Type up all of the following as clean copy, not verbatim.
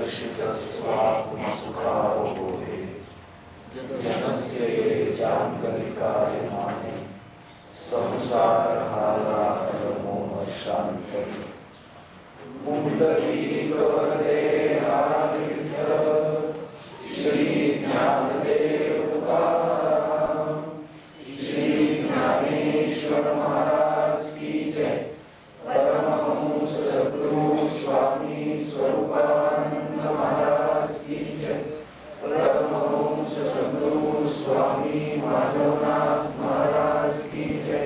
दर्शितस्वात्मसुखावबोधे जनस्य ये जाङ्गलिकायमाने संसारहालाहरमोहशान्तये पुण्डरीकवरदे आदित्य श्री ज्ञानदेव तुकाराम श्री ज्ञानेश्वर महाराज की जय। परमहंस सद्गुरु स्वामी स्वरूपानंद महाराज की जय। परमहंस सद्गुरु स्वामी माधवनाथ महाराज की जय।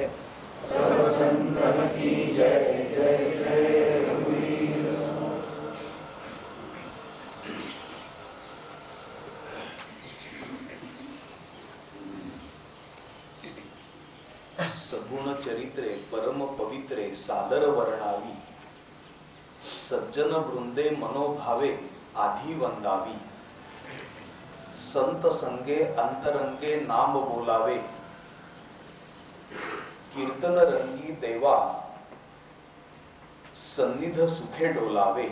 सर्व संतन की जय जय जय रघुवीर। सगुण चरित्रे परम पवित्रे सादर वर्णावी सज्जन वृंदे मनोभावे आधी वंदावी संत संगे अंतरंगे नाम बोलावे कीर्तन रंगी देवा सन्निध सुखे डोलावे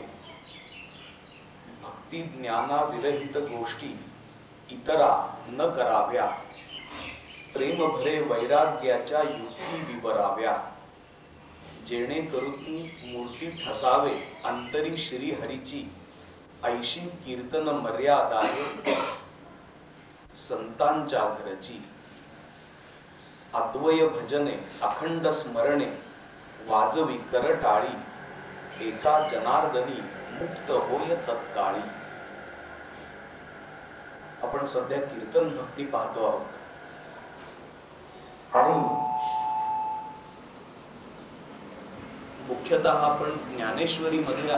भक्ती ज्ञाना विरहित गोष्टी इतरा न कराव्या प्रेम भरे वैराग्याच्या युक्ती विवराव्या जेणे करुती मूर्ती ठसावे अंतरी श्री हरीची ऐशी कीर्तन मर्यादा आहे संतांच्या घरची अद्वय भजने अखंड स्मरणे वाजवी करटाळी एका जनार्दनी मुक्त होय तत्काळी। आपण सध्या कीर्तन भक्ती पाहतो आहोत आणि मुख्यतः आपण ज्ञानेश्वरी मध्ये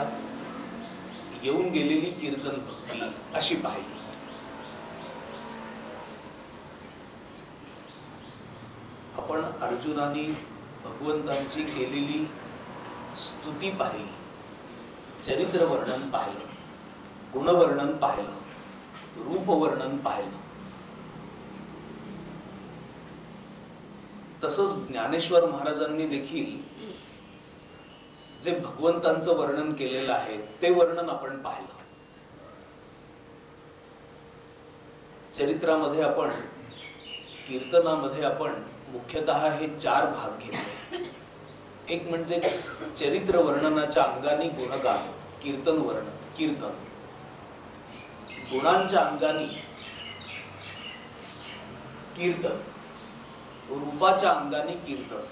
येऊन गेलेली कीर्तन भक्ती अशी पाहिली। आपण अर्जुनाने भगवंतांची केलेली स्तुती पाहिली, चरित्र वर्णन पाहिलं, गुणवर्णन पाहिलं, रूपवर्णन पाहिलं। तसंच ज्ञानेश्वर महाराजांनी देखील जे भगवंतांचं वर्णन केलेलं आहे ते वर्णन आपण पाहिलं। चरित्रामध्ये आपण कीर्तनामध्ये आपण मुख्यतः हे चार भाग घेतले। एक म्हणजे चरित्र वर्णनाच्या अंगाने गुणगान कीर्तन वर्णन कीर्तन, गुणांच्या अंगाने कीर्तन, रूपाच्या अंगाने कीर्तन।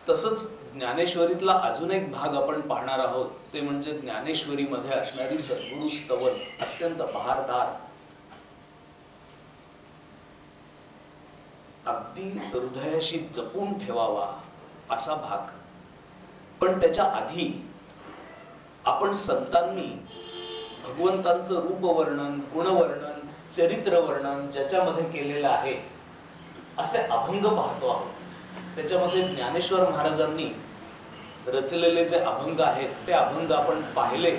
तसंच ज्ञानेश्वरीतला अजून एक भाग आपण पाहणार आहोत ते म्हणजे ज्ञानेश्वरी मध्ये असणारी सद्गुरु स्तवन अत्यंत बहारदार, अगदी हृदयाशी जपून ठेवावा असा भाग। पण त्याच्या आधी आपण संतांनी भगवंतांचं रूपवर्णन, गुणवर्णन, चरित्र वर्णन ज्याच्यामध्ये केलेलं आहे असे अभंग पाहतो आहोत। त्याच्यामध्ये ज्ञानेश्वर महाराजांनी रचलेले जे अभंग आहेत ते अभंग आपण पाहिले।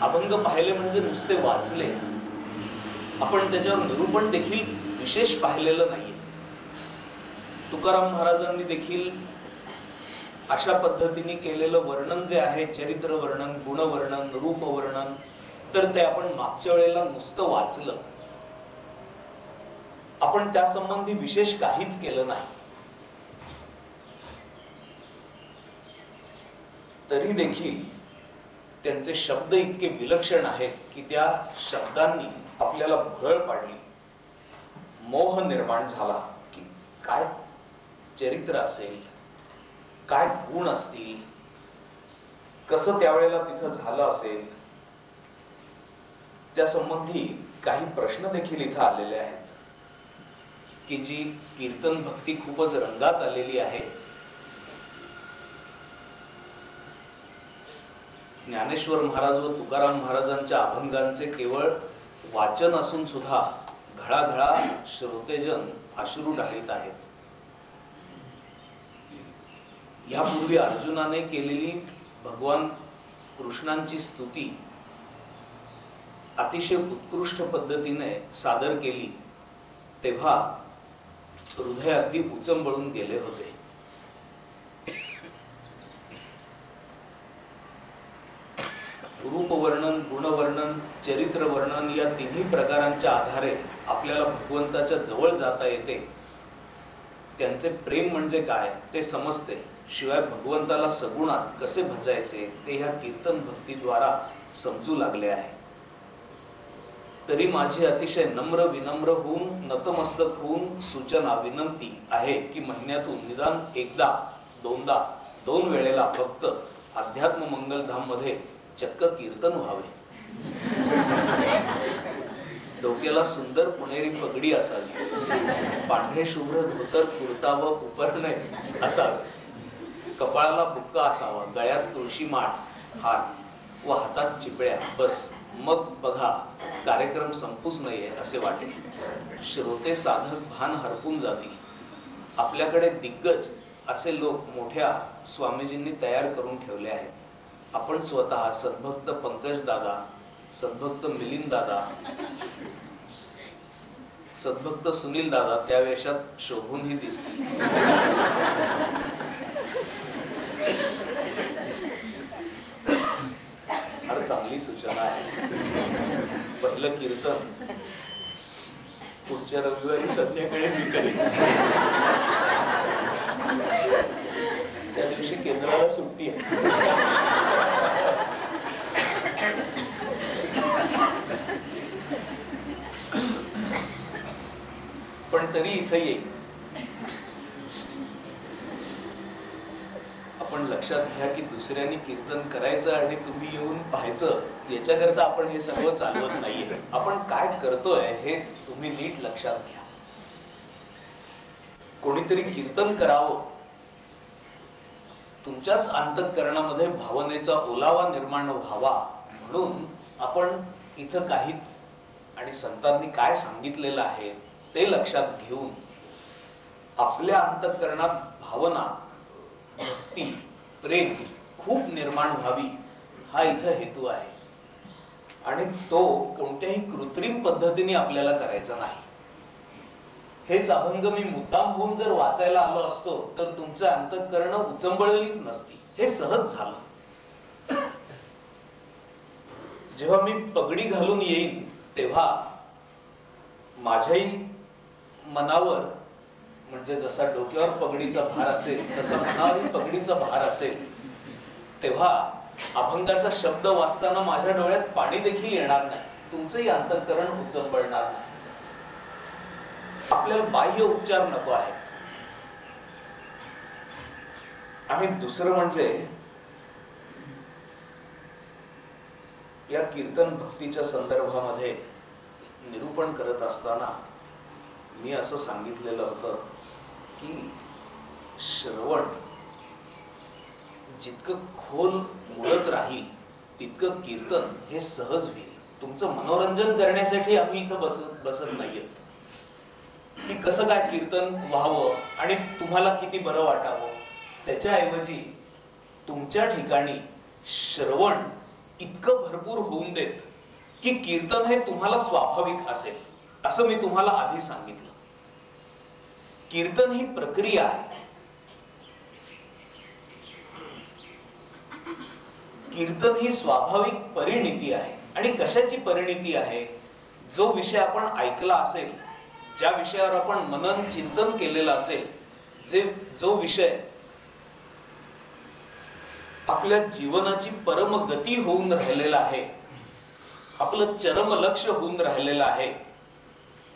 अभंग पाहिले म्हणजे नुसते वाचले, आपण त्याच्यावर निरूपण देखील विशेष पाहिलेलं नाहीये। तुकाराम महाराजांनी देखील अशा पद्धतीने केलेलं वर्णन जे आहे चरित्र वर्णन, गुणवर्णन, रूपवर्णन, तर ते आपण मागच्या वेळेला नुसतं वाचलं, आपण त्या संबंधी विशेष काहीच केलं नाही। तरी देखील त्यांचे शब्द इतके विलक्षण आहेत की त्या शब्दांनी आपल्याला भुरळ पाडली, मोह निर्माण झाला की काय चरित्र असेल, काय गुण असतील, कसं त्यावेळेला तिथं झालं असेल, त्या संबंधी काही प्रश्न देखील इथं आलेले आहेत की जी कीर्तन भक्ती खूपच रंगात आलेली आहे। ज्ञानेश्वर महाराज व तुकाराम महाराजांच्या अभंगांचे केवळ वाचन असून सुद्धा घळाघळा श्रोतेजन अश्रू ढाळीत आहेत। यापूर्वी अर्जुनाने केलेली भगवान कृष्णांची स्तुती अतिशय उत्कृष्ट पद्धतीने सादर केली तेव्हा हृदय अगदी उचंबळून गेले होते। रूपवर्णन, गुणवर्णन, चरित्र वर्णन या तिन्ही प्रकारांच्या आधारे आपल्याला भगवंताच्या जवळ जाता येते. त्यांचे प्रेम म्हणजे काय ते समजते. शिवाय भगवंताला सगुणात कसे भजायचे ते ह्या कीर्तन भक्तीद्वारा समजू लागले आहे. तरी माझी अतिशय नम्र विनम्र होऊन नतमस्तक होऊन सूचना विनंती आहे की महिन्यातून निदान एकदा दोनदा 2 वेळेला फक्त अध्यात्म मंगलधाम मध्ये चक्क कीर्तन व्हावे. डोक्याला सुंदर पुणेरी पगडी असावी, पांढरे शुभ्र धोतर कुर्ता व उपरणे असावे, कपाळाला बुक्का असावा, गळ्यात तुळशी माळ हार व हातात चिपळ्या. बस मग बघा कार्यक्रम संपूच नये असे वाटेल. श्रोते साधक भान हरपून जातील. आपल्याकडे दिग्गज असे लोक मोठ्या स्वामीजींनी तयार करून ठेवले आहेत. आपण स्वतः सद्भक्त पंकज दादा, सद्भक्त मिलिंद दादा, सद्भक्त सुनील दादा त्या वेशात शोभूनही दिसतील. फार चांगली सूचना आहे. पहिलं कीर्तन पुढच्या रविवारी संध्याकाळी मी करेन. त्या दिवशी केंद्राला सुट्टी आहे. पण तरी इथं येईल. आपण लक्षात घ्या की दुसऱ्यांनी कीर्तन करायचं आणि तुम्ही येऊन पाहायचं याच्याकरता आपण हे सर्व चालवत नाहीये. आपण काय करतोय हे तुम्ही नीट लक्षात घ्या. कोणीतरी कीर्तन करावं, तुमच्याच अंतःकरणामध्ये भावनेचा ओलावा निर्माण व्हावा म्हणून आपण इथं काही आणि संतांनी काय सांगितलेलं आहे ते लक्षात घेऊन आपल्या अंतःकरणात भावना, भक्ती, प्रेम खूप निर्माण व्हावी हा इथं हेतू आहे. आणि तो कोणत्याही कृत्रिम पद्धतीने आपल्याला करायचा नाही. हेच अभंग मी मुद्दाम होऊन जर वाचायला आलो असतो तर तुमचं अंतःकरण उचंबळलीच नसती. हे सहज झालं. जेव्हा मी पगडी घालून येईन तेव्हा माझ्याही मनावर, म्हणजे जसा डोक्यावर पगडीचा भार असेल तसा मनावर पगडीचा भार असेल, तेव्हा अभंगाचा शब्द वाचताना माझ्या डोळ्यात पाणी देखील येणार नाही. तुमचंही अंतःकरण उचंबळणार नाही. आपल्याला बाह्य उपचार नको आहेत. आणि दुसरं म्हणजे या कीर्तन भक्तीच्या संदर्भामध्ये निरूपण करत असताना मी असं सांगितलेलं होतं की श्रवण जितकं खोल मुळत राहील तितकं कीर्तन हे सहज होईल. तुमचं मनोरंजन करण्यासाठी आम्ही इथं बसत नाहीये की कसं काय कीर्तन व्हावं आणि तुम्हाला किती बरं वाटावं. त्याच्याऐवजी तुमच्या ठिकाणी श्रवण इतकं भरपूर होऊन देत की कीर्तन हे तुम्हाला स्वाभाविक असेल. असं मी तुम्हाला आधी सांगितलं. कीर्तन ही प्रक्रिया आहे. कीर्तन ही स्वाभाविक परिणिती आहे. आणि कशाची परिणिती आहे? जो विषय आपण ऐकला असेल, ज्या विषयावर आपण मनन चिंतन केलेलं असेल, जो विषय आपल्या जीवनाची परम गती होऊन राहिलेला आहे, आपलं चरम लक्ष्य होऊन राहिलेलं आहे,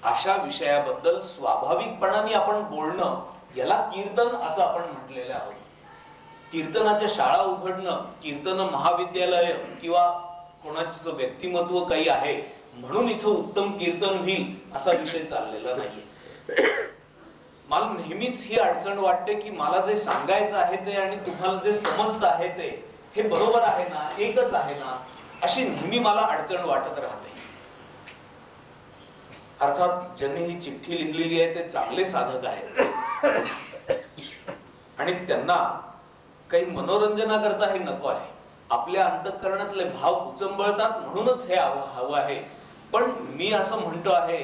अशा विषयाबद्दल स्वाभाविकपणाने आपण बोलणं याला कीर्तन असं आपण म्हटलेलं आहोत. कीर्तनाच्या शाळा उघडणं, कीर्तन महाविद्यालय किंवा कोणाचं व्यक्तिमत्व काही आहे म्हणून इथं उत्तम कीर्तन होईल असा विषय चाललेला नाहीये. मला नेहमीच ही अडचण वाटते की मला जे सांगायचं आहे ते आणि तुम्हाला जे समजतं आहे ते हे बरोबर आहे ना, एकच आहे ना, अशी नेहमी मला अडचण वाटत राहते. अर्थात ज्यांनी ही चिठ्ठी लिहिलेली आहे ते चांगले साधक आहेत आणि त्यांना काही मनोरंजनाकरता हे नको आहे. आपल्या अंतःकरणातले भाव उचंबळतात म्हणूनच हे हवं आहे. पण मी असं म्हणतो आहे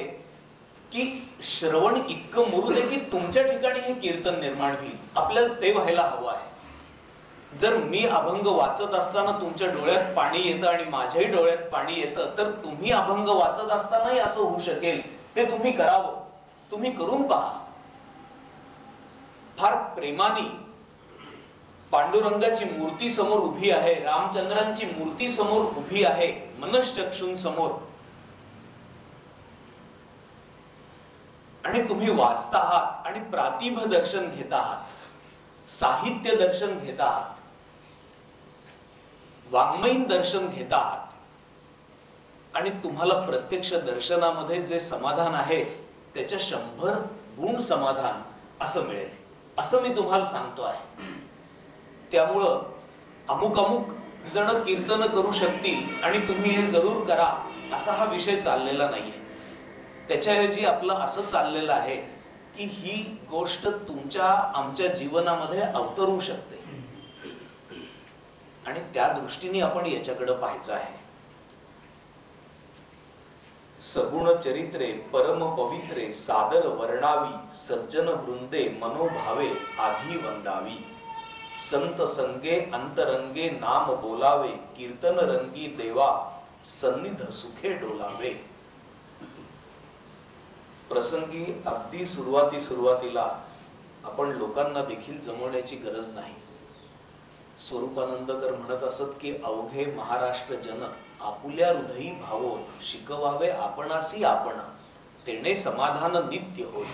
की श्रवण इतकं मुरू दे की तुमच्या ठिकाणी हे कीर्तन निर्माण होईल. आपल्याला ते व्हायला हवं आहे. जर मी अभंग वाचत असताना तुमच्या डोळ्यात पाणी येतं आणि माझ्याही डोळ्यात पाणी येतं, तर तुम्ही अभंग वाचत असतानाही असं होऊ शकेल. ते तुम्ही करावं, तुम्ही करून पहा. फार प्रेमाने पांडुरंगाची मूर्ती समोर उभी आहे, रामचंद्रांची मूर्ती समोर उभी आहे, मनश्चक्षूं समोर, आणि तुम्ही वाचता आहात आणि प्रातिभ दर्शन घेत आहात, साहित्य दर्शन घेत आहात, वाङ्मयीन दर्शन घेत आहात, आणि तुम्हाला प्रत्यक्ष दर्शनामध्ये जे समाधान आहे त्याच्या 100 गुण समाधान असं मिळेल, असं मी तुम्हाला सांगतो आहे. त्यामुळं अमुक अमुक जण कीर्तन करू शकतील आणि तुम्ही हे जरूर करा असा हा विषय चाललेला नाहीये. त्याच्याऐवजी आपलं असं चाललेलं आहे की ही गोष्ट तुमच्या आमच्या जीवनामध्ये अवतरू शकते आणि त्या दृष्टीने आपण याच्याकडे पाहायचं आहे. सगुण चरित्रे परम पवित्रे सादर वर्णावी, सज्जन वृंदे मनोभावे आधी वंदावी, संत संगे अंतरंगे नाम बोलावे, कीर्तन रंगी देवा सन्निध सुखे डोलावे. प्रसंगी अगदी सुरुवातीला आपण लोकांना देखील जमवण्याची गरज नाही. स्वरूपानंदकर म्हणत असत की अवघे महाराष्ट्र जन आपुल्या हृदयी भावो, शिकवावे आपणासी आपण, तेणे समाधान नित्य होय.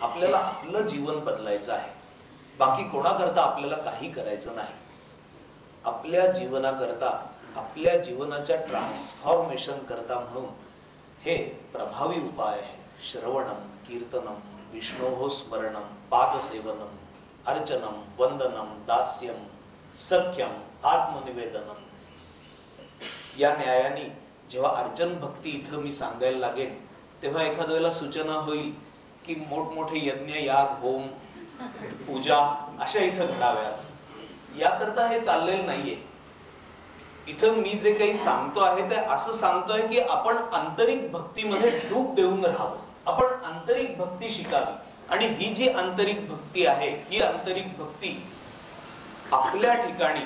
आपल्याला आपलं जीवन बदलायचं आहे, बाकी कोणाकरता आपल्याला काही करायचं नाही. आपल्या जीवनाकरता, आपल्या जीवनाच्या ट्रान्सफॉर्मेशन करता म्हणून हे प्रभावी उपाय आहेत. श्रवणम, कीर्तनम, विष्णोः स्मरणम, पादसेवनम, अर्चनम, वंदनम, दास्यम, सख्यम, आत्मनिवेदनम. या न्यायाने जेव्हा अर्चन भक्ती इथं मी सांगायला लागेल तेव्हा एखाद्या वेळेला सूचना होईल की मोठमोठे यज्ञ, याग, होम, पूजा अशा इथं घडाव्यात. याकरता हे चाललेलं नाहीये. इथं मी जे काही सांगतो आहे ते असं सांगतोय की आपण आंतरिक भक्तीमध्ये डूब देऊन राहावं, आपण आंतरिक भक्ती शिकावी. आणि ही जी आंतरिक भक्ती आहे, ही आंतरिक भक्ती आपल्या ठिकाणी,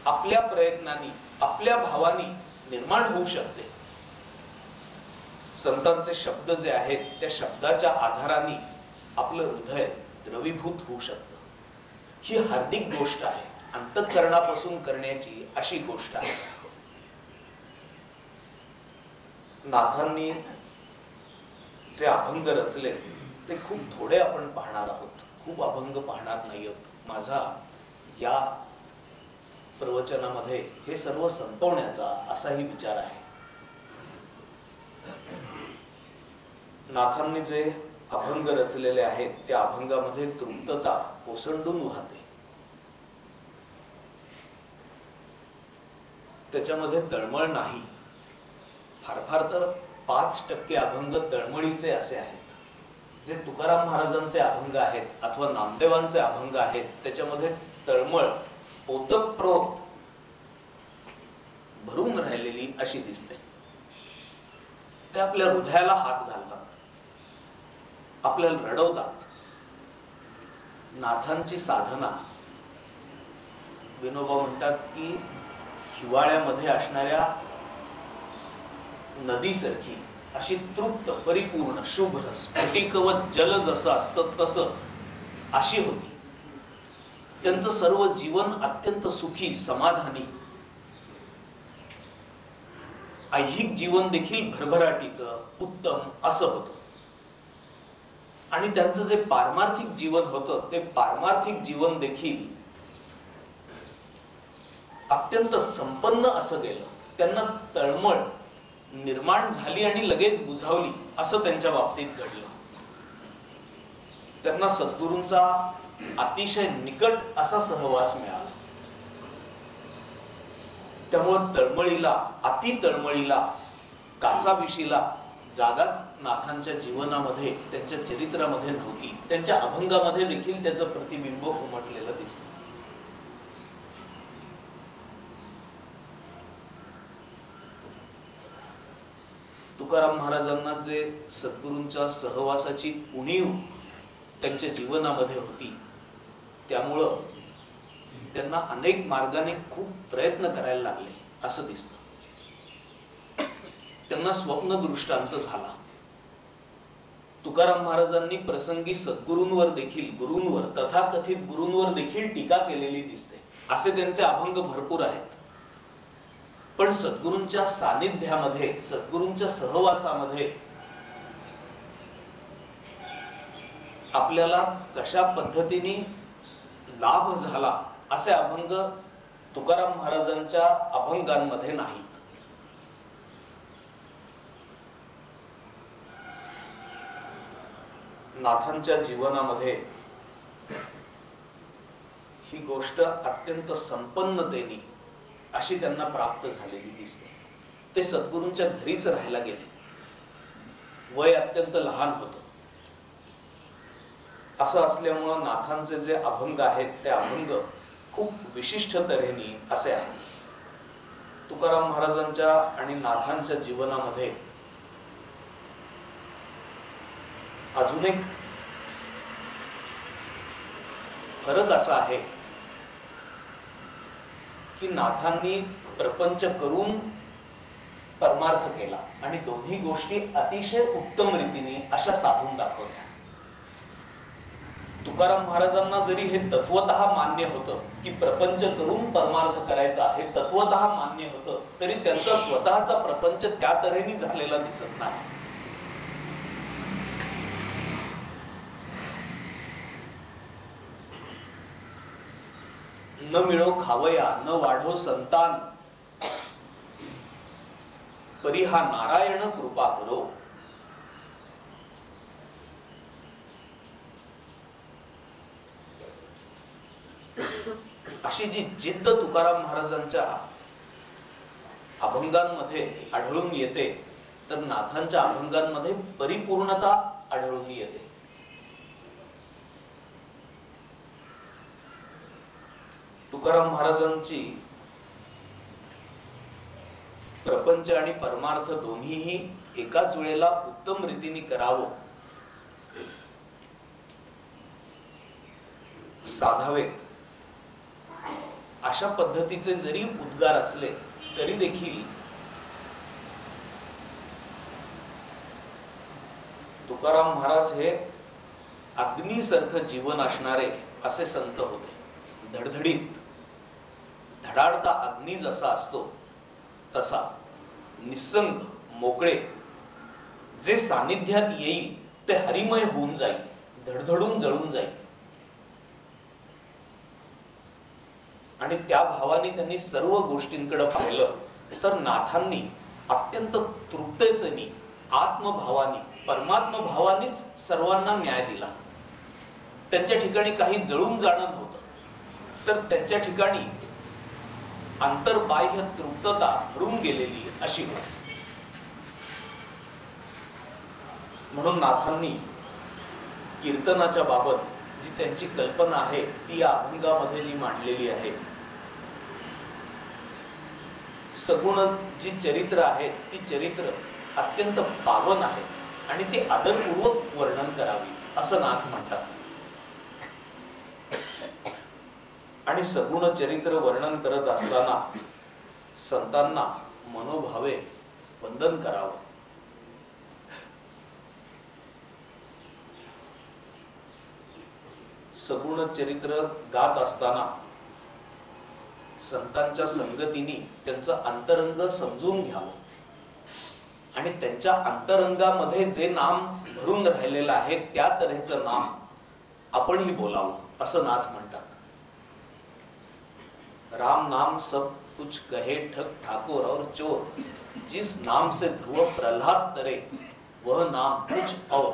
आपल्या प्रयत्नांनी, आपल्या भावानी निर्माण होऊ शकते. संतांचे शब्द जे आहेत त्या शब्दाच्या आधाराने आपलं हृदय द्रवीभूत होऊ शकतं. ही हार्दिक गोष्ट आहे, अंतःकरणापासून करण्याची अशी गोष्ट आहे. नाथांनी जे अभंग रचले ते खूप थोडे आपण पाहणार आहोत, खूप अभंग पाहणार नाही आहोत. माझा या प्रवचनामध्ये हे सर्व संपवण्याचा असाही विचार आहे. नाथांनी जे अभंग रचलेले आहेत त्या अभंगामध्ये तृप्तता ओसंडून वाहते. त्याच्यामध्ये तळमळ नाही. फार फार तर 5% अभंग तळमळीचे असे आहेत. जे तुकाराम महाराजांचे अभंग आहेत अथवा नामदेवांचे अभंग आहेत त्याच्यामध्ये तळमळ ओतप्रोत भरून राहिलेली अशी दिसते. ते आपल्या हृदयाला हात घालतात, आपल्याला रडवतात. नाथांची साधना, विनोबा म्हणतात की हिवाळ्यामध्ये असणाऱ्या नदीसारखी अशी तृप्त, परिपूर्ण, शुभ्र, स्फटिकवत जल जसं असतं तसं अशी होती. त्यांचं सर्व जीवन अत्यंत सुखी, समाधानी, ऐहिक जीवन देखील भरभराटीचं, उत्तम असं होतं. आणि त्यांचं जे पारमार्थिक जीवन होतं ते पारमार्थिक जीवन देखील अत्यंत संपन्न असं गेलं. त्यांना तळमळ निर्माण झाली आणि लगेच बुझावली असं त्यांच्या बाबतीत घडलं. त्यांना सद्गुरूंचा अतिशय निकट असा सहवास मिळाला. त्यामुळे तळमळीला, अति तळमळीला, कासाविशीला जागाच नाथांच्या जीवनामध्ये, त्यांच्या चरित्रामध्ये नव्हती. त्यांच्या अभंगामध्ये देखील त्याचं प्रतिबिंब उमटलेलं दिसतं. तुकाराम महाराजांना जे सद्गुरूंच्या सहवासाची उणीव त्यांच्या जीवनामध्ये होती त्यामुळं त्यांना अनेक मार्गाने खूप प्रयत्न करायला लागले असं दिसतं. त्यांना स्वप्न दृष्टांत झाला. तुकाराम महाराजांनी प्रसंगी सद्गुरूंवर देखील, गुरूंवर, तथाकथित गुरूंवर देखील टीका केलेली दिसते. असे त्यांचे अभंग भरपूर आहेत. पण सद्गुरूंच्या सानिध्यामध्ये, सद्गुरूंच्या सहवासामध्ये आपल्याला कशा पद्धतीने लाभ झाला असे अभंग तुकाराम महाराजांच्या अभंगांमध्ये नाहीत. नाथांच्या जीवनामध्ये ही गोष्ट अत्यंत संपन्नतेने अशी त्यांना प्राप्त झालेली दिसते. ते सद्गुरूंच्या घरीच राहायला गेले. वय अत्यंत लहान होतं. असं असल्यामुळं नाथांचे जे अभंग आहेत ते अभंग खूप विशिष्ट तऱ्हेने असे आहेत. तुकाराम महाराजांच्या आणि नाथांच्या जीवनामध्ये अजून एक फरक असा आहे की नाथांनी प्रपंच करून परमार्थ केला आणि दोन्ही गोष्टी अतिशय उत्तम रीतीने अशा साधून दाखवल्या. तुकाराम महाराजांना जरी हे तत्वतः मान्य होतं की प्रपंच करून परमार्थ करायचा आहे, तत्वतः मान्य होतं, तरी त्यांचा स्वतःचा प्रपंच त्या तऱ्हेने झालेला दिसत नाही. न मिळो खावया न वाढो संतान, परी हा नारायण कृपा करो. अशी जी जिद्द तुकाराम महाराजांच्या अभंगांमध्ये आढळून येते, तर नाथांच्या अभंगांमध्ये परिपूर्णता आढळून येते. तुकाराम महाराजांची प्रपंच आणि परमार्थ दोन्हीही एकाच वेळेला उत्तम रीतीने करावं, साधावेत अशा पद्धतीचे जरी उद्गार असले तरी देखील तुकाराम महाराज हे अग्नीसारखं जीवन असणारे असे संत होते. धडधडीत, धडाडता अग्नी जसा असतो तसा निसंग, मोकळे, जे सानिध्यात येईल ते हरिमय होऊन जाईल, धडधडून जळून जाईल. आणि त्या भावाने त्यांनी सर्व गोष्टींकडे पाहिलं तर नाथांनी अत्यंत तृप्ततेने, आत्मभावाने, परमात्म भावानेच सर्वांना न्याय दिला. त्यांच्या ठिकाणी काही जळून जाणं नव्हतं, तर त्यांच्या ठिकाणी अंतर्बाह्य तृप्तता भरून गेलेली अशी होती. म्हणून नाथांनी कीर्तनाच्या बाबत जी त्यांची कल्पना आहे ती या अभंगामध्ये जी मांडलेली आहे. सगुण जी चरित्र आहेत ती चरित्र अत्यंत पावन आहेत आणि ते आदरपूर्वक वर्णन करावी असं नाथ म्हणतात. आणि सगुण चरित्र वर्णन करत असताना संतांना मनोभावे वंदन करावं. सगुण चरित्र गात असताना संतांच्या संगतीने त्यांचं अंतरंग समजून घ्यावं आणि त्यांच्या अंतरंगामध्ये जे नाम भरून राहिलेलं आहे त्या तऱ्हेचं नाम आपणही बोलावं असं नाथ म्हणतात. राम नाम सब कुछ कहे ठग ठाकुर और चोर, जिस नाम से ध्रुव प्रल्हाद तरे वह नाम कुछ और.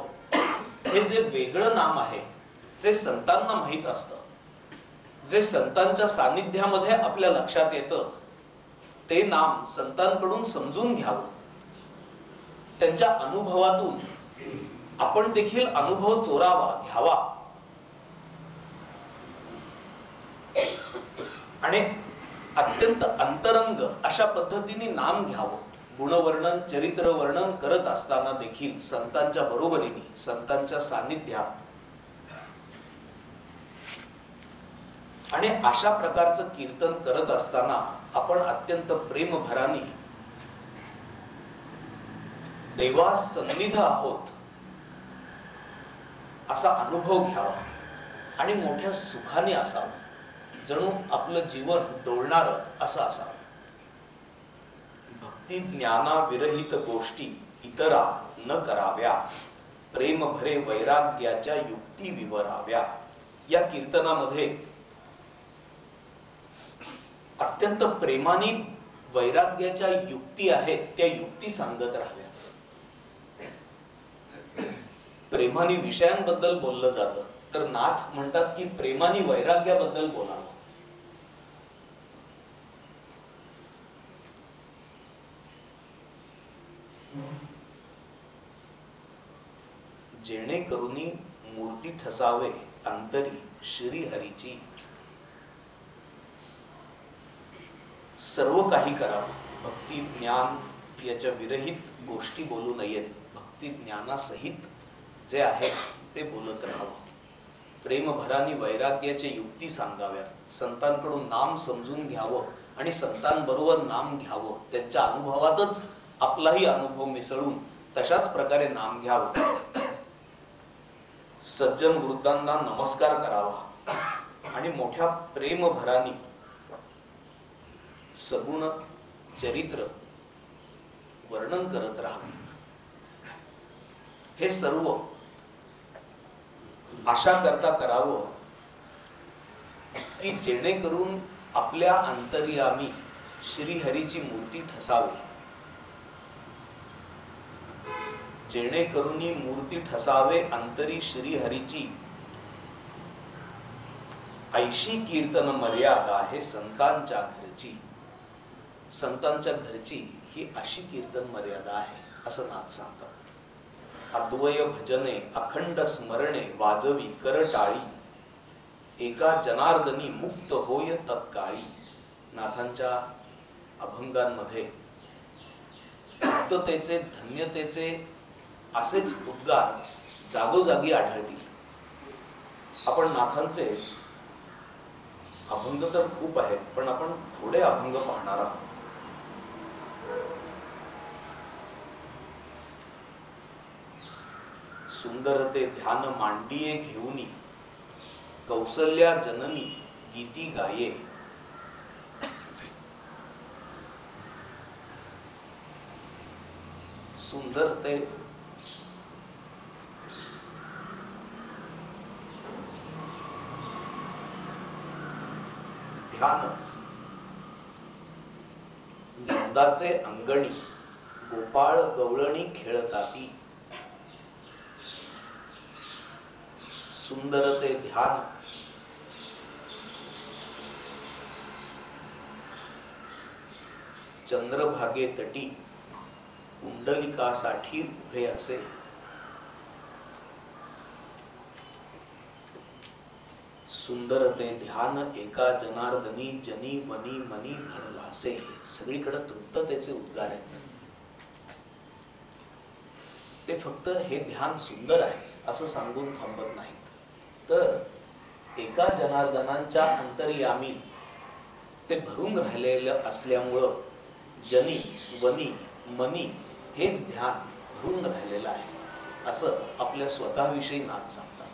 हे जे वेगळं नाम आहे, जे संतांना माहित असतं, जे संतांच्या सानिध्यामध्ये आपल्या लक्षात येतं, ते नाम संतांकडून समजून घ्यावं. त्यांच्या अनुभवातून आपण देखील अनुभव चोरावा, घ्यावा आणि अत्यंत अंतरंग अशा पद्धतीने नाम घ्यावं. गुणवर्णन, चरित्र वर्णन करत असताना देखील संतांच्या बरोबरीने, संतांच्या सानिध्यात आणि अशा प्रकारचं कीर्तन करत असताना आपण अत्यंत प्रेमभराने देवास सन्निध आहोत असा अनुभव घ्यावा आणि मोठ्या सुखाने असावं, जणू आपलं जीवन डोलणार असं असावं. भक्ती ज्ञाना विरहित गोष्टी इतरा न कराव्या, प्रेम भरे वैराग्याच्या युक्ती विवराव्या. या कीर्तनामध्ये अत्यंत प्रेमाने वैराग्याच्या युक्ती आहेत त्या युक्ती सांगत राहाव्या. प्रेमाने विषयांबद्दल बोललं जातं, तर नाथ म्हणतात की प्रेमाने वैराग्याबद्दल बोलावं. जेणेकरुनी मूर्ती ठसावे अंतरी श्रीहरीची. सर्व काही करावं, भक्ती ज्ञान याच्या विरहित गोष्टी बोलू नयेत, भक्ती ज्ञानासहित जे आहे ते बोलत राहावं. प्रेमभराने वैराग्याच्या युक्ती सांगाव्या, संतांकडून नाम समजून घ्यावं आणि संतांबरोबर नाम घ्यावं, त्यांच्या अनुभवातच आपलाही अनुभव मिसळून तशाच प्रकारे नाम घ्यावं. सज्जन वृद्धांना नमस्कार करावा आणि मोठ्या प्रेमभराने सगुण चरित्र वर्णन करत राहावे. हे सर्व आशा करता करावं की जेणेकरून आपल्या अंतर्यामी श्रीहरीची मूर्ती ठसावी. जेणेकरून मूर्ती ठसावे अंतरी श्रीहरीची, ऐशी कीर्तन मर्यादा आहे संतांच्या घरची. संतांच्या घरची ही अशी कीर्तन मर्यादा आहे असं नाथ सांगतात. अद्वय भजने अखंड स्मरणे वाजवी करटाळी, एका जनार्दनी मुक्त होय तत्काळी. नाथांच्या अभंगांमध्ये मुक्ततेचे धन्यतेचे असेच उद्गार जागोजागी आढळतील. आपण नाथांचे अभंग तर खूप आहेत, पण आपण थोडे अभंग पाहणार आहोत. सुंदर ते ध्यान मांडिये घेऊनी, कौसल्या जननी गीती गाये. सुंदर ते ध्यान नंदाचे अंगणी, गोपाळ गवळणी खेळताती. सुंदर ते ध्यान चंद्रभागे तटी, कुंडलिकासाठी उभे असे. सुंदर ते ध्यान एका जनार्दनी जनी वनी मनी भरलासे. सगळीकडे तृप्ततेचे उद्गार आहेत. ते फक्त हे ध्यान सुंदर आहे असं सांगून थांबत नाही, तर एका जनार्दनांच्या अंतर्यामी ते भरून राहिलेलं असल्यामुळं जनी वनी मनी हेच ध्यान भरून राहिलेलं आहे असं आपल्या स्वतःविषयी नाथ सांगतात.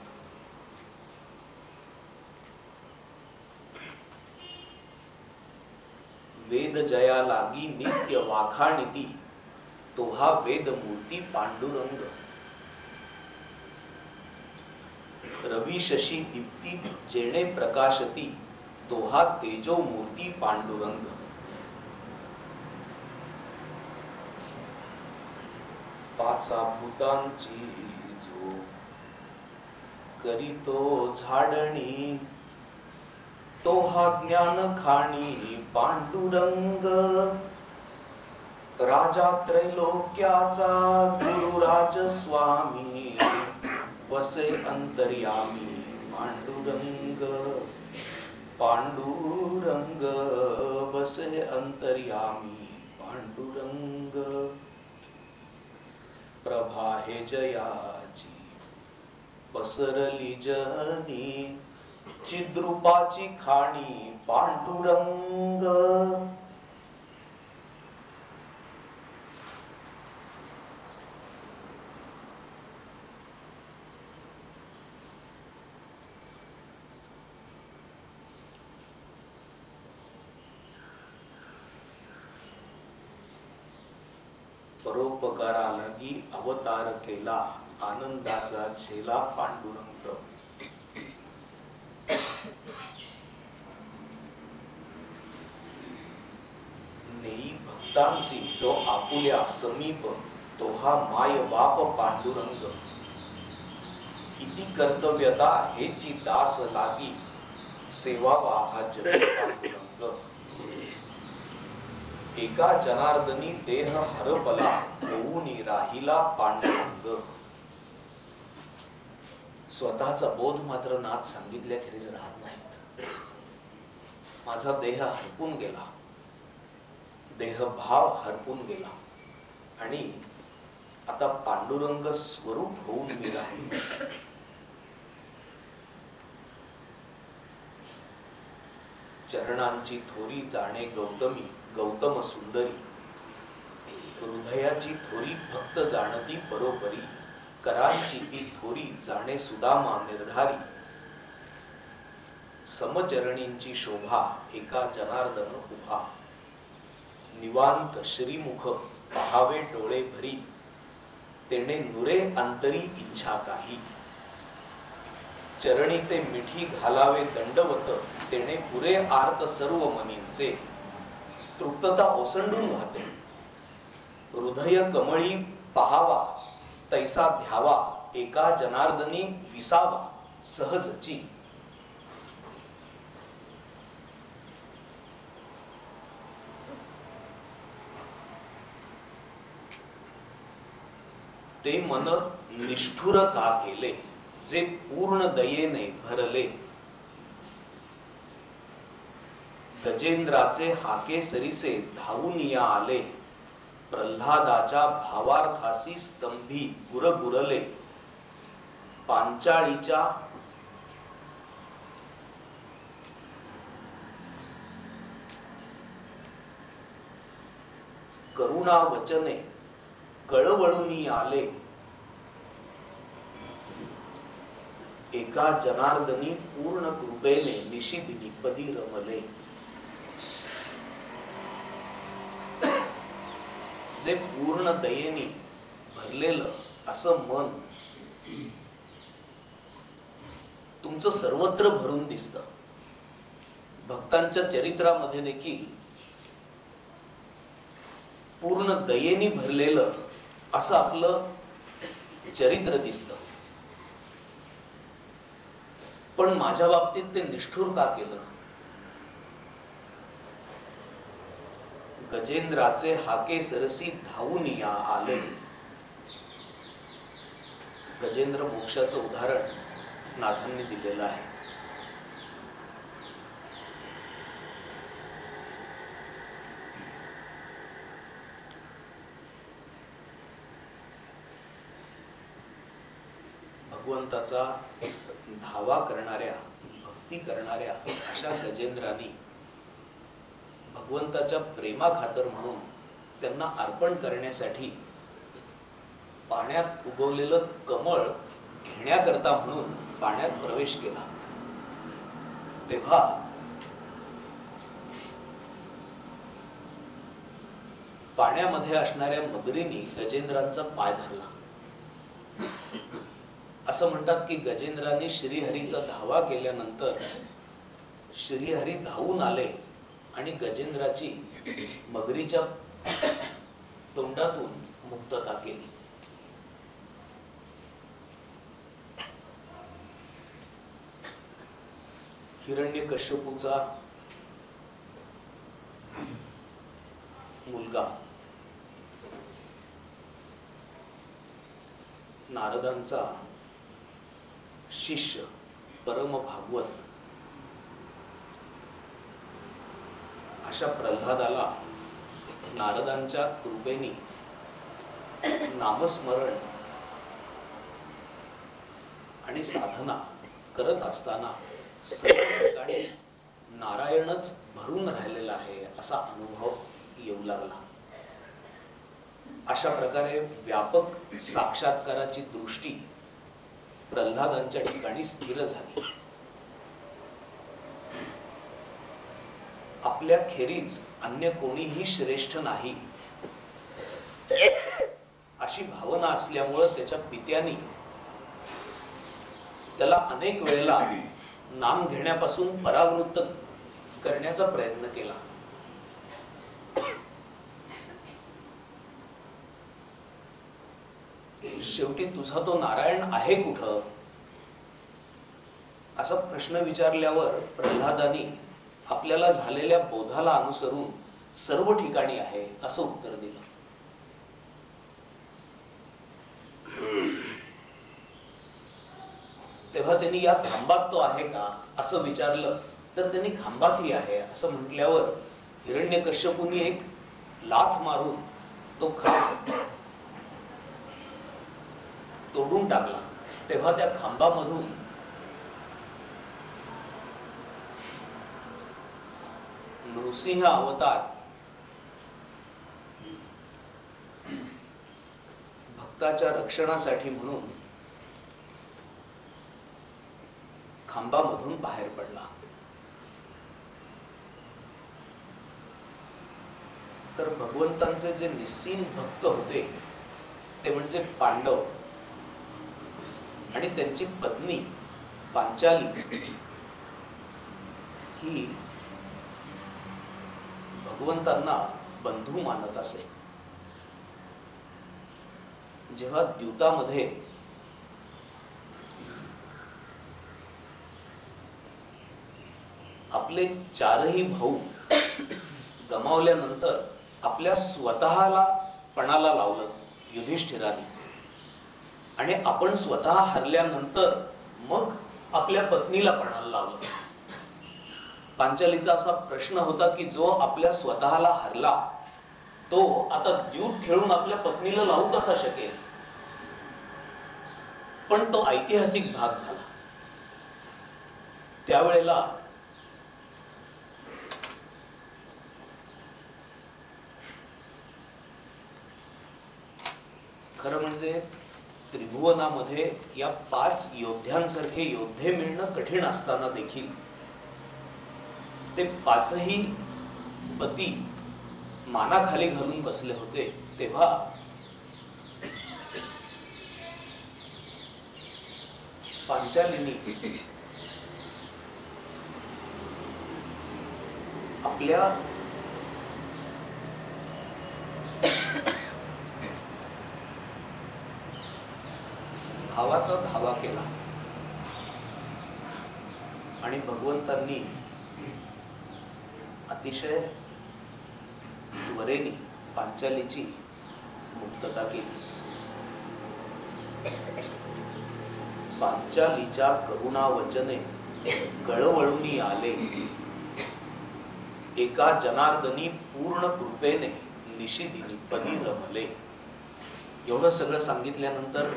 वेद जया लागी नित्य वाखाणिती, तो हा वेद मूर्ती पांडुरंग. रवी शशी दीप्ती जेणे प्रकाशती, तो हा तेजो मूर्ती पांडुरंग. पाचा भूतांची जो करीतो झाडणी, तो हा ज्ञान खाणी पांडुरंग. राजा त्रैलोक्याचा गुरुराज स्वामी, वसे अंतर्यामी पांडुरंग. पांडुरंग वसे अंतर्यामी पांडुरंग. प्रभा हे जयाची पसरली जनी, चिद्रूपाची खाणी पांडुरंग, परोपकारालागी अवतार केला, आनंदाचा झेला पांडुरंग. नेई भक्तांसी जो आपुल्या समीप, तो हा माय बाप पांडुरंग. इति कर्तव्यता हेची दास लागी, सेवावा हा जग पांडुरंग. एका जनार्दनी देह हरपला, होऊनी राहिला पांडुरंग. स्वतःचा बोध मात्र नाथ सांगितल्याखेरीज राहत नाहीत. माझा देह हरपून गेला, देहभाव हरपून गेला आणि आता पांडुरंग स्वरूप होऊन मी राहील. चरणांची थोरी जाणे गौतमी, गौतम सुंदरी. हृदयाची थोरी भक्त जाणती बरोबरी, करांची ती थोरी जाणे सुदामा निर्धारी. समचरणींची शोभा एका जनार्दन उभा, निवांत श्रीमुख पहावे डोळे भरी. तेणे नुरे अंतरी इच्छा काही, चरणी ते मिठी घालावे दंडवत. तेणे पुरे आर्त सर्व मनींचे, तृप्तता ओसंडून वाहते. हृदय कमळी पहावा, तैसा ध्यावा. एका जनार्दनी विसावा सहजची. ते मन निष्ठुर का केले, जे पूर्ण दयेने भरले. गजेंद्राचे हाके सरीसे धावून या आले, प्रल्हादाच्या भावार्थासी स्तंभी गुरगुरले. पांचाळीच्या करुणा वचने कळवळून आले. एका जनार्दनी पूर्ण कृपेने निशिदिनी पदी रमले. जे पूर्ण दयेनी भरलेलं असं मन तुमचं सर्वत्र भरून दिसतं. भक्तांच्या चरित्रामध्ये देखील पूर्ण दयेनी भरलेलं असं आपलं चरित्र दिसतं. पण माझ्या बाबतीत ते निष्ठुर का केलं? गजेंद्राचे हाके सरसी धावून या आले. गजेंद्र मोक्षाचं उदाहरण नाथांनी दिलेलं आहे. भगवंताचा धावा करणाऱ्या, भक्ती करणाऱ्या अशा गजेंद्रांनी भगवंताच्या प्रेमाखातर म्हणून त्यांना अर्पण करण्यासाठी पाण्यात उगवलेलं कमळ घेण्याकरता म्हणून पाण्यात प्रवेश केला. तेव्हा पाण्यामध्ये असणाऱ्या मगरीने गजेंद्रांचा पाय धरला. असं म्हणतात की गजेंद्रांनी श्रीहरीचा धावा केल्यानंतर श्रीहरी धावून आले आणि गजेंद्राची मगरीच्या तोंडातून मुक्तता केली. हिरण्यकश्यपूचा मुलगा नारदांचा शिष्य परम भागवत अशा प्रल्हादाला नारदांच्या कृपेने नामस्मरण आणि साधना करत असताना सर्व ठिकाणी नारायणच भरून राहिलेला आहे असा अनुभव येऊ लागला. अशा प्रकारे व्यापक साक्षात्काराची दृष्टी प्रल्हादांच्या ठिकाणी स्थिर झाली. आपल्या खेरीज अन्य कोणीही श्रेष्ठ नाही अशी भावना असल्यामुळं त्याच्या पित्यानी त्याला अनेक वेळेला नाम घेण्यापासून परावृत्त करण्याचा प्रयत्न केला. शेवटी तुझा तो नारायण आहे कुठं असा प्रश्न विचारल्यावर प्रल्हादानी आपल्याला झालेल्या बोधाला अनुसरून सर्व ठिकाणी आहे असं उत्तर दिलं. तेव्हा त्यांनी या खांबात तो आहे का असं विचारलं तर त्यांनी खांबातही आहे असं म्हटल्यावर हिरण्यकश्यपूंनी एक लाथ मारून तो खांब तोडून टाकला. तेव्हा त्या खांबामधून नृसिंह अवतार भक्ताच्या रक्षणासाठी म्हणून खांबामधून बाहेर पडला. तर भगवंतांचे जे निस्सीम भक्त होते ते म्हणजे पांडव आणि त्यांची पत्नी पांचाली ही भगवंतांना बंधू मानत असे. जेव्हा द्यूतामध्ये आपले चारही भाऊ गमावल्यानंतर आपल्या स्वतःला पणाला लावलं युधिष्ठिराने आणि आपण स्वतः हरल्यानंतर मग आपल्या पत्नीला पणाला लावलं. पांचालीचा असा प्रश्न होता की जो आपल्या स्वतःला हरला तो आता द्यूत खेळून आपल्या पत्नीला लावू कसा शकेल. पण तो ऐतिहासिक भाग झाला. त्यावेळेला खरं म्हणजे त्रिभुवनामध्ये या 5 योद्ध्यांसारखे योद्धे मिळणं कठीण असताना देखील ते 5ही पती मानाखाली घालून बसले होते. तेव्हा पांचालीनी आपल्या भावाचा धावा केला आणि भगवंतांनी अतिशय त्वरेने पांचालीची मुक्तता केली. पांचालीच्या करुणा वचने गळवळूनी आले एका जनार्दनी पूर्ण कृपेने निशिदिनी पदी रमले. एवढं सगळं सांगितल्यानंतर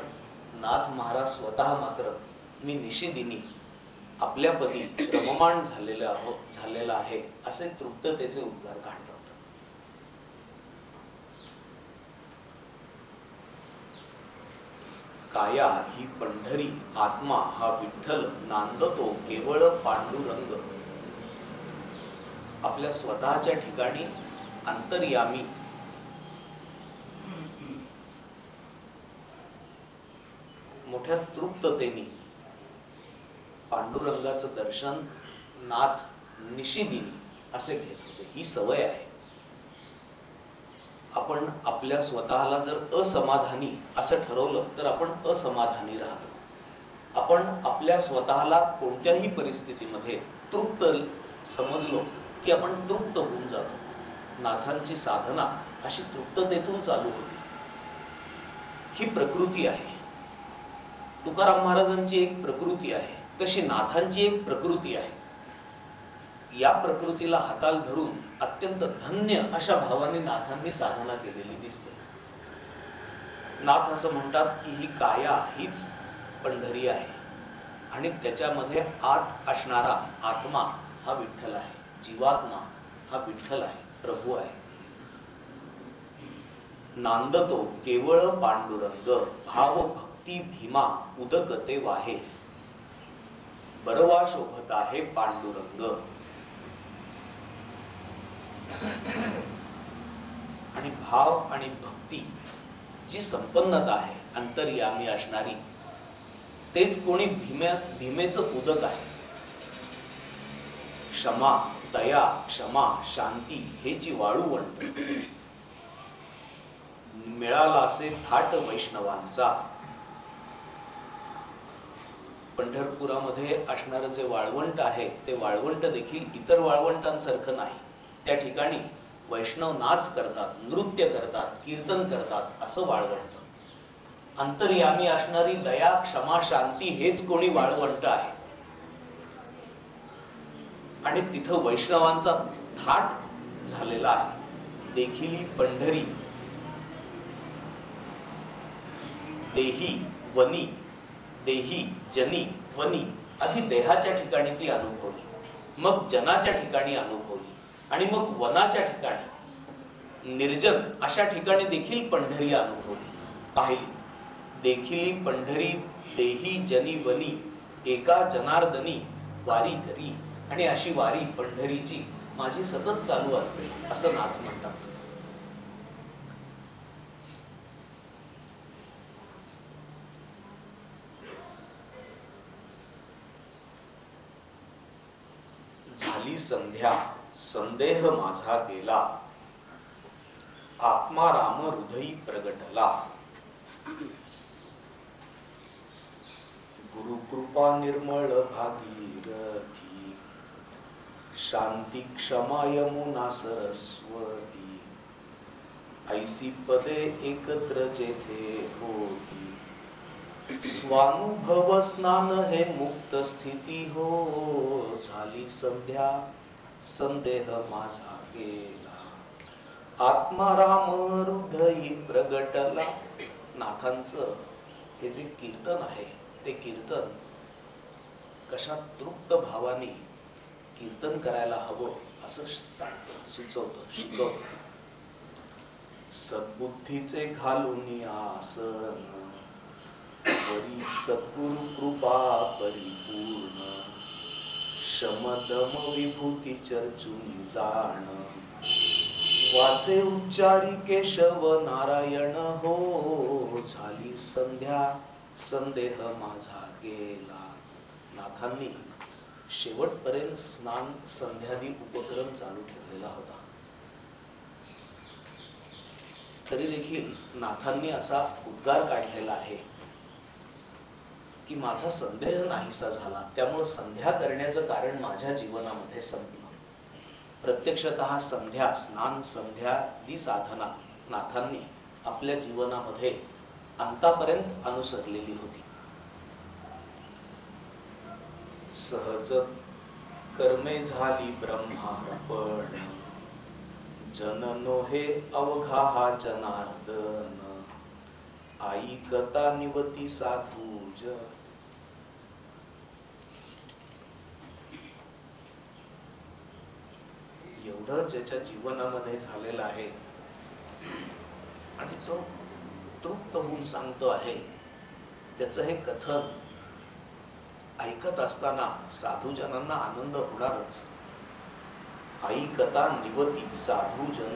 नाथ महाराज स्वतः मात्र मी निशिदिनी आपल्या पदी रममाण झालेला आहे असे तृप्ततेचे उद्गार काढतात. काया ही पंढरी आत्मा हा विठ्ठल नांदतो केवळ पांडुरंग. आपल्या स्वतःच्या ठिकाणी अंतर्यामी मोठ्या तृप्ततेने पांडुरंगाचं दर्शन नाथ निशिदिनी असे घेत होते. ही सवय आहे. आपण आपल्या स्वतःला जर असमाधानी असं ठरवलं तर आपण असमाधानी राहतो. आपण आपल्या स्वतःला कोणत्याही परिस्थितीमध्ये तृप्त समजलो की आपण तृप्त होऊन जातो. नाथांची साधना अशी तृप्ततेतून चालू होती. ही प्रकृती आहे. तुकाराम महाराजांची एक प्रकृती आहे तशी नाथांची एक प्रकृती आहे. या प्रकृतीला हाताल धरून अत्यंत धन्य अशा भावाने नाथांनी साधना केलेली दिसते. नाथ असं म्हणतात की ही काया हीच पंढरी आहे आणि त्याच्यामध्ये आत असणारा आत्मा हा विठ्ठल आहे, जीवात्मा हा विठ्ठल आहे, प्रभू आहे. नांदतो केवळ पांडुरंग, भाव भक्ती भीमा उदकते वाहे. बरवा शोभत आहे पांडुरंग. आणि भाव आणि भक्ती जी संपन्नता आहे अंतर्यामी असणारी, तेच कोणी भीमेचं उदक आहे. क्षमा, दया, क्षमा, शांती हे जी वाळूवंट, मिळाला असे थाट वैष्णवांचा. पंढरपुरामध्ये असणारं जे वाळवंट आहे ते वाळवंट देखील इतर वाळवंटांसारखं नाही. त्या ठिकाणी वैष्णव नाच करतात, नृत्य करतात, कीर्तन करतात, असं वाळवंट. अंतर्यामी असणारी दया, क्षमा, शांती हेच कोणी वाळवंट आहे. आणि तिथं वैष्णवांचा थाट झालेला आहे. देखिली पंढरी देही वनी, देही जनी वनी. आधी देहाच्या ठिकाणी ती अनुभवली, मग जनाच्या ठिकाणी अनुभवली, आणि मग वनाच्या ठिकाणी, निर्जन अशा ठिकाणी देखील पंढरी अनुभवली, पाहिली. देखिली पंढरी देही जनी वनी, एका जनार्दनी वारी करी. आणि अशी वारी पंढरीची माझी सतत चालू असते, असं नाथ म्हणतात. झाली संध्या संदेह माझा गेला, आत्मा राम हृदयी प्रगटला. गुरुकृपा निर्मळ भागीरथी, शांती क्षमा यमुना सरस्वती. ऐसी पदे एकत्र जेथे होती, स्वानुभव स्नान हे मुक्त स्थिती हो. झाली संध्या संदेह माझा गेला, आत्मा राम हृदयी प्रगटला. नाथांचं हे जे कीर्तन आहे ते कीर्तन कशा तृप्त भावाने कीर्तन करायला हवं असं सांगतं, सुचवतं, शिकवतं. सद्बुद्धीचे घालून आसन, वरी सद्गुरु कृपा परिपूर्ण. शमदम विभूती चर्चुनी जाण, वाचे उच्चारी केशव नारायण हो. झाली संध्या संदेह माझा गेला. नाथांनी शेवटपर्यंत स्नान संध्यादी उपक्रम चालू ठेवलेला होता. तरी देखील नाथांनी असा उद्गार काढलेला आहे की माझा संदेह नाहीसा झाला, त्यामुळे संध्या करण्याचं कारण माझ्या जीवनामध्ये संपलं. प्रत्यक्षतः संध्या, स्नान संध्या दी साधना नाथांनी आपल्या जीवनामध्ये अंतापर्यंत अनुसरलेली होती. सहज कर्मे झाली ब्रह्मार्पण, जननो हे अवघा हा जनार्दन. ऐकता निवती साधूज. एवढं ज्याच्या जीवनामध्ये झालेलं आहे आणि जो तृप्त होऊन सांगतो आहे, त्याचं हे कथन ऐकत असताना साधूजनांना आनंद होणारच. ऐकता निवती साधूजन,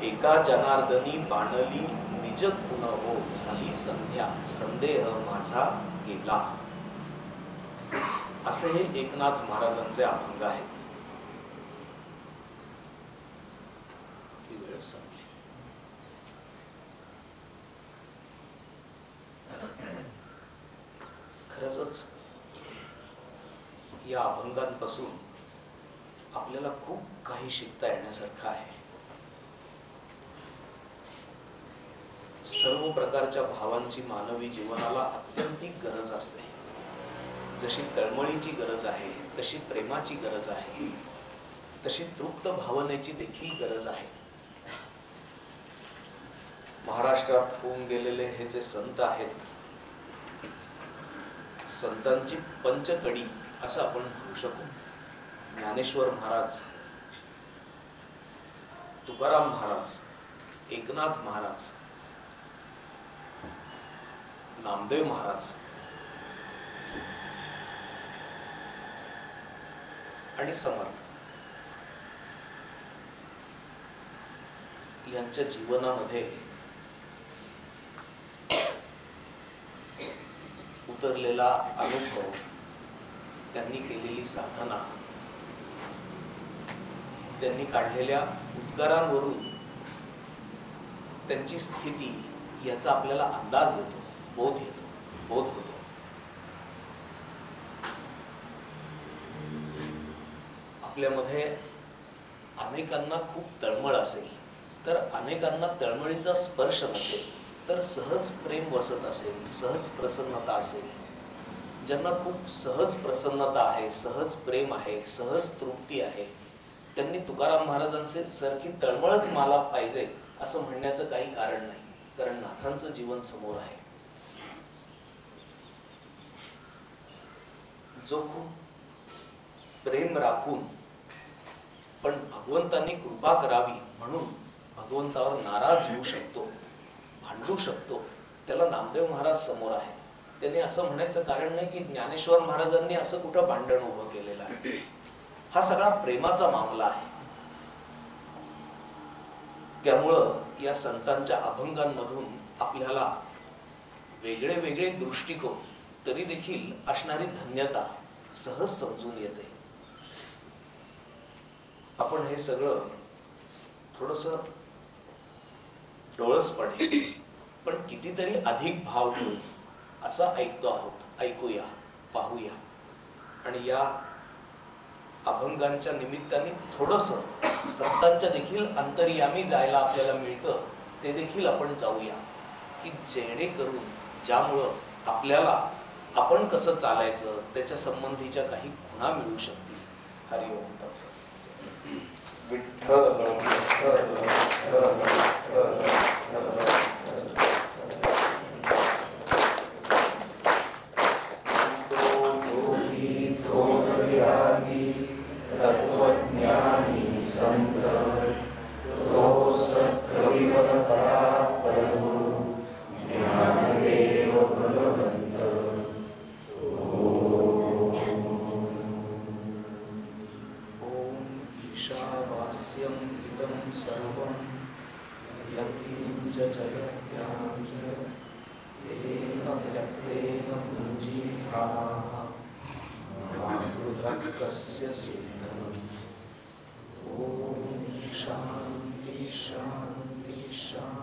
एका जनार्दनी बाणली निज खुन हो. झाली संध्या संदेह माझा गेला. असे हे एकनाथ महाराजांचे अभंग आहेत. ही वेळ संपली. खरंच या अभंगांपासून आपल्याला खूप काही शिकता येण्यासारखं आहे. सर्व प्रकारच्या भावांची मानवी जीवनाला अत्यंतिक गरज असते. जशी तळमळीची गरज आहे, तशी प्रेमाची गरज आहे, तशी तृप्त भावनेची देखील गरज आहे. महाराष्ट्रात होऊन गेलेले हे जे संत आहेत, संतांची पंचकडी असं आपण म्हणू शकू. ज्ञानेश्वर महाराज, तुकाराम महाराज, एकनाथ महाराज, नामदेव महाराज आणि समर्थ यांच्या जीवनामध्ये उतरलेला अनुभव, त्यांनी केलेली साधना, त्यांनी काढलेल्या उद्गारांवरून त्यांची स्थिती याचा आपल्याला अंदाज येतो, बोध होतो. आपल्यामध्ये अनेकांना खूप तळमळ असेल, तर अनेकांना तळमळीचा स्पर्श नसेल, तर सहज प्रेम वसत असेल, सहज प्रसन्नता असेल. ज्यांना खूप सहज प्रसन्नता आहे, सहज प्रेम आहे, सहज तृप्ती आहे, त्यांनी तुकाराम महाराजांचे सारखी तळमळच मला पाहिजे असं म्हणण्याचं काही कारण नाही, कारण नाथांचं जीवन समोर आहे. जो खूप प्रेम राखून पण भगवंतांनी कृपा करावी म्हणून भगवंतावर नाराज होऊ शकतो, भांडू शकतो, त्याला नामदेव महाराज समोर आहे. त्याने असं म्हणायचं कारण नाही की ज्ञानेश्वर महाराजांनी असं कुठं भांडण उभं केलेलं आहे. हा सगळा प्रेमाचा मामला आहे. त्यामुळं या संतांच्या अभंगांमधून आपल्याला वेगळे वेगळे दृष्टिकोन तरी देखील असणारी धन्यता सहज समजून येते. आपण हे सगळं थोडस डोळसपणे पण कितीतरी अधिक भाव ठेवून असं ऐकतो आहोत. ऐकूया, पाहूया आणि या अभंगांच्या निमित्ताने थोडस संतांच्या देखील अंतर्यामी जायला आपल्याला मिळतं, ते देखील आपण जाऊया की जेणेकरून ज्यामुळं आपल्याला आपण कसं चालायचं त्याच्या संबंधीच्या काही खुणा मिळू शकतील. हरिओम तत्सत. विठ्ठल तत्वज्ञानी संत तो सत्कविवर परापरगुरु ज्ञानदेव भगवंत. ओम ईशावास्यम इदं सर्वं यत्किंच जगत्यां येन त्यक्तेन पुञ्जीभाः कस्य सुधनम्. ओम शांति शांति शांति.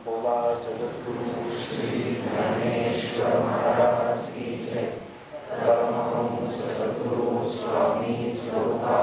बोला जगद्गुरु श्री ज्ञानेश्वर महाराज की जय. परमहंस सद्गुरु स्वामी स्वरूपा